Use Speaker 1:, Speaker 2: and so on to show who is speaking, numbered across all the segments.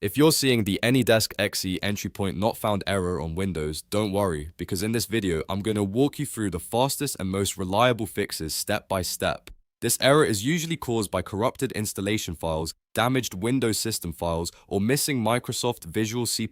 Speaker 1: If you're seeing the Anydesk.exe entry point not found error on Windows, don't worry, because in this video, I'm going to walk you through the fastest and most reliable fixes step by step. This error is usually caused by corrupted installation files, damaged Windows system files, or missing Microsoft Visual C++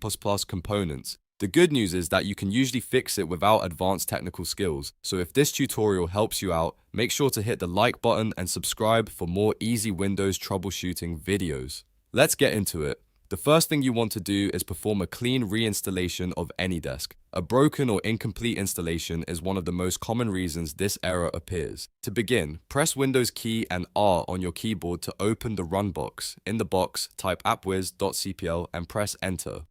Speaker 1: components. The good news is that you can usually fix it without advanced technical skills, so if this tutorial helps you out, make sure to hit the like button and subscribe for more easy Windows troubleshooting videos. Let's get into it. The first thing you want to do is perform a clean reinstallation of Anydesk. A broken or incomplete installation is one of the most common reasons this error appears. To begin, press Windows key and R on your keyboard to open the Run box. In the box, type appwiz.cpl and press Enter.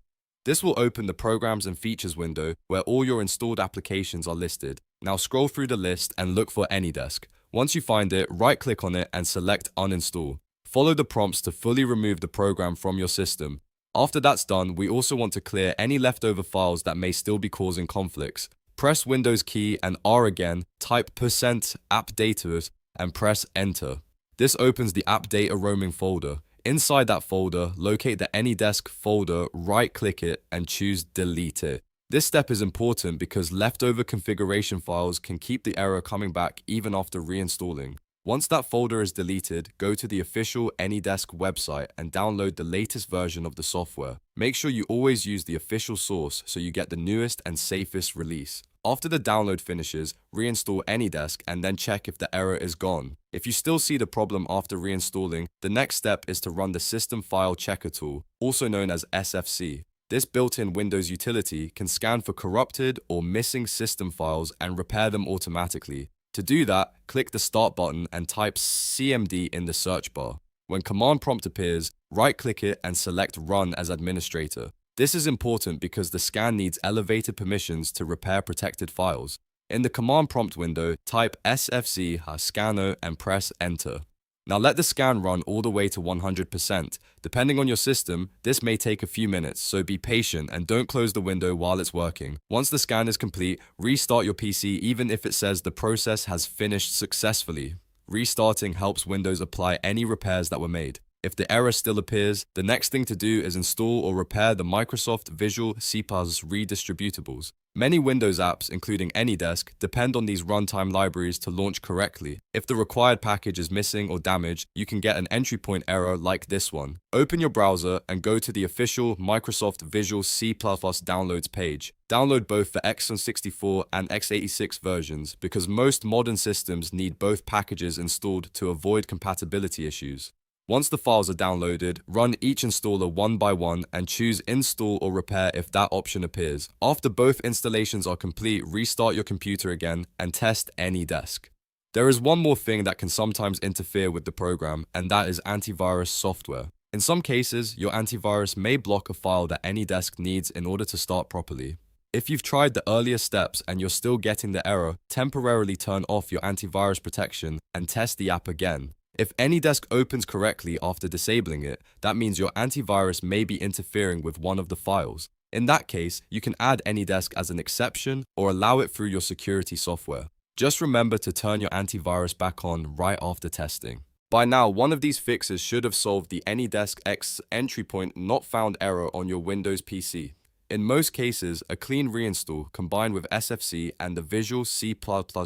Speaker 1: This will open the Programs and Features window where all your installed applications are listed. Now scroll through the list and look for Anydesk. Once you find it, right-click on it and select Uninstall. Follow the prompts to fully remove the program from your system. After that's done, we also want to clear any leftover files that may still be causing conflicts. Press Windows key and R again, type %appdata and press Enter. This opens the AppData roaming folder. Inside that folder, locate the Anydesk folder, right-click it, and choose Delete it. This step is important because leftover configuration files can keep the error coming back even after reinstalling. Once that folder is deleted, go to the official Anydesk website and download the latest version of the software. Make sure you always use the official source so you get the newest and safest release. After the download finishes, reinstall Anydesk and then check if the error is gone. If you still see the problem after reinstalling, the next step is to run the System File Checker tool, also known as SFC. This built-in Windows utility can scan for corrupted or missing system files and repair them automatically. To do that, click the Start button and type CMD in the search bar. When command prompt appears, right-click it and select Run as administrator. This is important because the scan needs elevated permissions to repair protected files. In the command prompt window, type sfc scanner and press Enter. Now let the scan run all the way to 100%. Depending on your system, this may take a few minutes, so be patient and don't close the window while it's working. Once the scan is complete, restart your PC even if it says the process has finished successfully. Restarting helps Windows apply any repairs that were made. If the error still appears, the next thing to do is install or repair the Microsoft Visual C Redistributables. Many Windows apps, including Anydesk, depend on these runtime libraries to launch correctly. If the required package is missing or damaged, you can get an entry point error like this one. Open your browser and go to the official Microsoft Visual C++ downloads page. Download both the x64 and x86 versions because most modern systems need both packages installed to avoid compatibility issues. Once the files are downloaded, run each installer one by one and choose Install or Repair if that option appears. After both installations are complete, restart your computer again and test Anydesk. There is one more thing that can sometimes interfere with the program, and that is antivirus software. In some cases, your antivirus may block a file that Anydesk needs in order to start properly. If you've tried the earlier steps and you're still getting the error, temporarily turn off your antivirus protection and test the app again. If Anydesk opens correctly after disabling it, that means your antivirus may be interfering with one of the files. In that case, you can add Anydesk as an exception or allow it through your security software. Just remember to turn your antivirus back on right after testing. By now, one of these fixes should have solved the Anydesk.exe entry point not found error on your Windows PC. In most cases, a clean reinstall combined with SFC and the Visual C++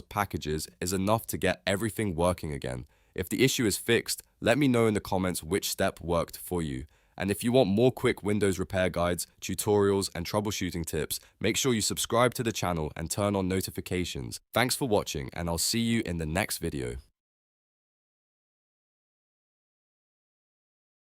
Speaker 1: packages is enough to get everything working again. If the issue is fixed, let me know in the comments which step worked for you. And if you want more quick Windows repair guides, tutorials, and troubleshooting tips, make sure you subscribe to the channel and turn on notifications. Thanks for watching, and I'll see you in the next video.